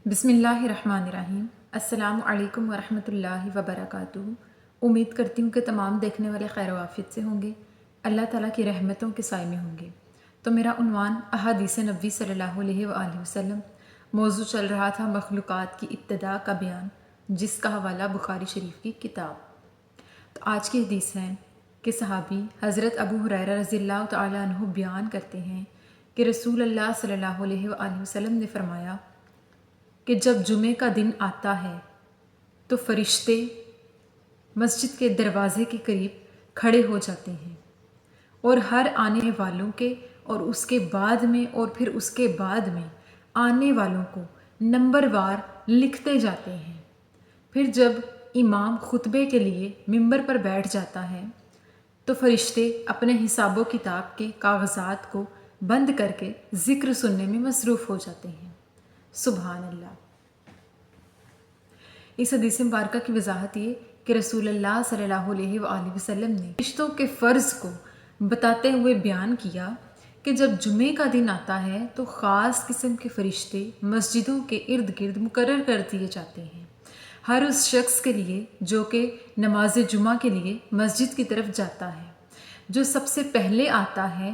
बिस्मिल्लाहिर्रहमानिर्रहीम। अस्सलामु अलैकुम वरहमतुल्लाहि वबरकातुहू। उम्मीद करती हूँ कि तमाम देखने वाले खैर वाफियत से होंगे, अल्लाह ताला की रहमतों के साए में होंगे। तो मेरा उन्वान अहादीस नबी सल्लल्लाहु अलैहि वसल्लम। मौजू चल रहा था मखलूक़ात की इब्तिदा का बयान, जिसका हवाला बुखारी शरीफ की किताब। तो आज की हदीस है कि सहाबी हज़रत अबू हुरैरा रज़ियल्लाहु तआला अन्हु बयान करते हैं कि रसूल अल्लाह सल्लल्लाहु अलैहि वसल्लम ने फरमाया कि जब जुमे का दिन आता है तो फरिश्ते मस्जिद के दरवाज़े के करीब खड़े हो जाते हैं और हर आने वालों के और उसके बाद में और फिर उसके बाद में आने वालों को नंबरवार लिखते जाते हैं। फिर जब इमाम खुतबे के लिए मिंबर पर बैठ जाता है तो फरिश्ते अपने हिसाबो किताब के कागज़ात को बंद करके ज़िक्र सुनने में मसरूफ़ हो जाते हैं। सुभान अल्लाह। इस हदीस मुबारका की वजाहत ये कि रसूलुल्लाह सल्लल्लाहु अलैहि वसल्लम ने रिश्तों के फ़र्ज़ को बताते हुए बयान किया कि जब जुमे का दिन आता है तो ख़ास किस्म के फ़रिश्ते मस्जिदों के इर्द गिर्द मुकर्रर कर दिए जाते हैं, हर उस शख्स के लिए जो कि नमाज जुमा के लिए मस्जिद की तरफ जाता है। जो सबसे पहले आता है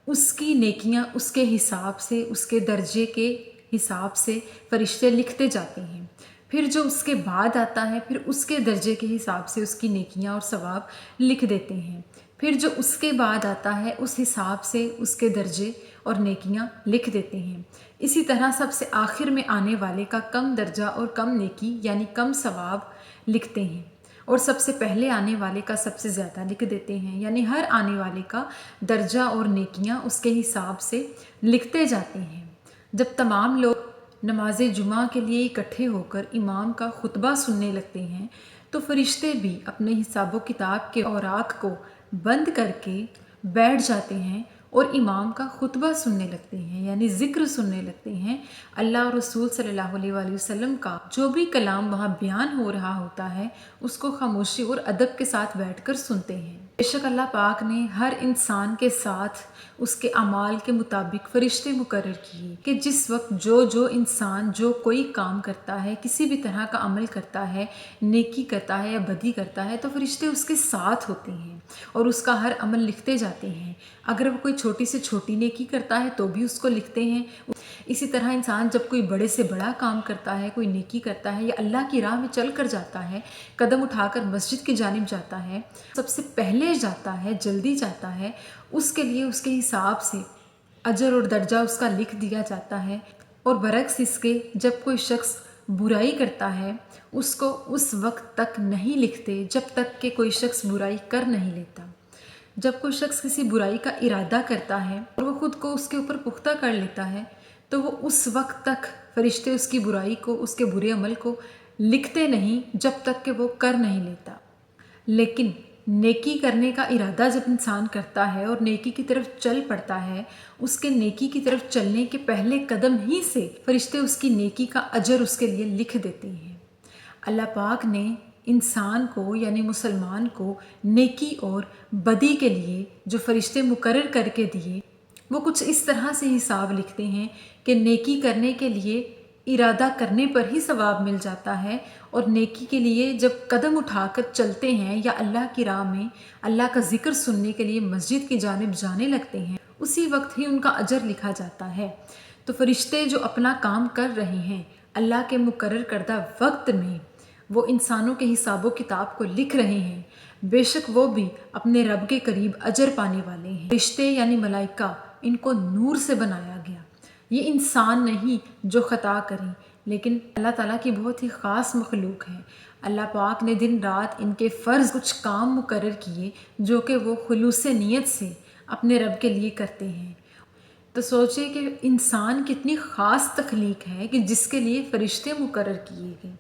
उसकी नेकियां उसके हिसाब से, उसके दर्जे के हिसाब से फ़रिश्ते लिखते जाते हैं। फिर जो उसके बाद आता है फिर उसके दर्जे के हिसाब से उसकी नेकियां और सवाब लिख देते हैं। फिर जो उसके बाद आता है उस हिसाब से उसके दर्जे और नेकियां लिख देते हैं। इसी तरह सबसे आखिर में आने वाले का कम दर्जा और कम नेकी यानी कम सवाब लिखते हैं और सबसे पहले आने वाले का सबसे ज़्यादा लिख देते हैं, यानी हर आने वाले का दर्जा और नेकियां उसके हिसाब से लिखते जाते हैं। जब तमाम लोग नमाज जुमा के लिए इकट्ठे होकर इमाम का खुतबा सुनने लगते हैं तो फरिश्ते भी अपने हिसाबो किताब के औराक को बंद करके बैठ जाते हैं और इमाम का खुतबा सुनने लगते हैं, यानी ज़िक्र सुनने लगते हैं। अल्लाह और रसूल सल्लल्लाहु अलैहि वसल्लम का जो भी कलाम वहाँ बयान हो रहा होता है उसको खामोशी और अदब के साथ बैठकर सुनते हैं। बेशक अल्लाह पाक ने हर इंसान के साथ उसके अमाल के मुताबिक फ़रिश्ते मुकर्रर किए कि जिस वक्त जो इंसान जो कोई काम करता है, किसी भी तरह का अमल करता है, नेकी करता है या बदी करता है, तो फ़रिश्ते उसके साथ होते हैं और उसका हर अमल लिखते जाते हैं। अगर वो कोई छोटी से छोटी नेकी करता है तो भी उसको लिखते हैं। इसी तरह इंसान जब कोई बड़े से बड़ा काम करता है, कोई नेकी करता है या अल्लाह की राह में चल कर जाता है, कदम उठाकर मस्जिद की जानिब जाता है, सबसे पहले जाता है, जल्दी जाता है, उसके लिए उसके हिसाब से अजर और दर्जा उसका लिख दिया जाता है। और बरक्स इसके जब कोई शख्स बुराई करता है उसको उस वक्त तक नहीं लिखते जब तक कि कोई शख्स बुराई कर नहीं लेता। जब कोई शख्स किसी बुराई का इरादा करता है और वो खुद को उसके ऊपर पुख्ता कर लेता है तो वो उस वक्त तक फरिश्ते उसकी बुराई को, उसके बुरे अमल को लिखते नहीं जब तक कि वो कर नहीं लेता। लेकिन नेकी करने का इरादा जब इंसान करता है और नेकी की तरफ चल पड़ता है, उसके नेकी की तरफ चलने के पहले कदम ही से फरिश्ते उसकी नेकी का अजर उसके लिए लिख देते हैं। अल्लाह पाक ने इंसान को यानी मुसलमान को नेकी और बदी के लिए जो फरिश्ते मुकर्रर करके दिए वो कुछ इस तरह से हिसाब लिखते हैं कि नेकी करने के लिए इरादा करने पर ही सवाब मिल जाता है और नेकी के लिए जब कदम उठाकर चलते हैं या अल्लाह की राह में अल्लाह का ज़िक्र सुनने के लिए मस्जिद की जानिब जाने लगते हैं उसी वक्त ही उनका अजर लिखा जाता है। तो फरिश्ते जो अपना काम कर रहे हैं अल्लाह के मुकर्रर करदा वक्त में वो इंसानों के हिसाबो किताब को लिख रहे हैं, बेशक वो भी अपने रब के करीब अजर पाने वाले हैं। फरिश्ते यानी मलाइका, इनको नूर से बनाया गया। ये इंसान नहीं जो ख़ता करें, लेकिन अल्लाह ताला की बहुत ही ख़ास मखलूक है। अल्लाह पाक ने दिन रात इनके फ़र्ज़ कुछ काम मुकर्रर किए जो कि वो खुलूस नीयत से अपने रब के लिए करते हैं। तो सोचिए कि इंसान कितनी ख़ास तख्लीक है कि जिसके लिए फ़रिश्ते मुकर्रर किए गए।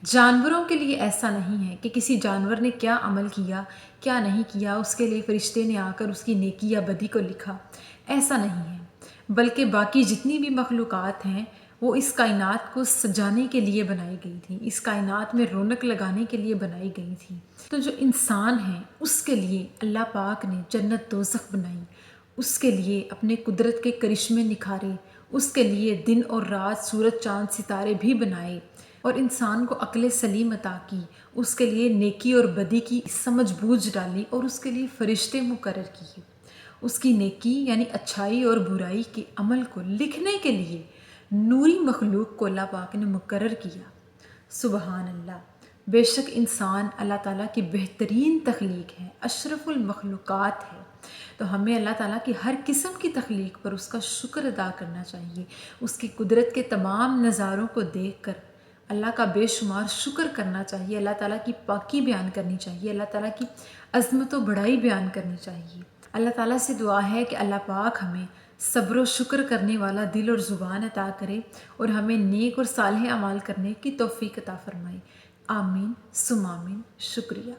जानवरों के लिए ऐसा नहीं है कि किसी जानवर ने क्या अमल किया क्या नहीं किया उसके लिए फरिश्ते ने आकर उसकी नेकी या बदी को लिखा, ऐसा नहीं है। बल्कि बाकी जितनी भी मखलूक़ात हैं वो इस कायनात को सजाने के लिए बनाई गई थी, इस कायनात में रौनक लगाने के लिए बनाई गई थी। तो जो इंसान है उसके लिए अल्लाह पाक ने जन्नत दोज़ख बनाई, उसके लिए अपने कुदरत के करिश्मे निखारे اس کے لیے دن اور رات، سورج چاند ستارے بھی بنائے اور انسان کو عقل سلیم عطا کی، اس کے لیے نیکی اور بدی کی سمجھ بوجھ ڈالی اور اس کے لیے فرشتے مقرر کیے۔ اس کی نیکی یعنی اچھائی اور برائی کے عمل کو لکھنے کے لیے نوری مخلوق کو اللہ پاک نے مقرر کیا۔ سبحان اللہ! بے شک انسان اللہ تعالیٰ کی بہترین تخلیق ہے، اشرف المخلوقات ہے۔ تو ہمیں اللہ تعالیٰ کی ہر قسم کی تخلیق پر اس کا شکر ادا کرنا چاہیے، اس کی قدرت کے تمام نظاروں کو دیکھ کر اللہ کا بے شمار شکر کرنا چاہیے، اللہ تعالیٰ کی پاکی بیان کرنی چاہیے، اللہ تعالیٰ کی عظمت و بڑائی بیان کرنی چاہیے۔ اللہ تعالیٰ سے دعا ہے کہ اللہ پاک ہمیں صبر و شکر کرنے والا دل اور زبان عطا کرے اور ہمیں نیک اور صالح اعمال کرنے کی توفیق عطا فرمائے۔ آمین ثم آمین۔ شکریہ۔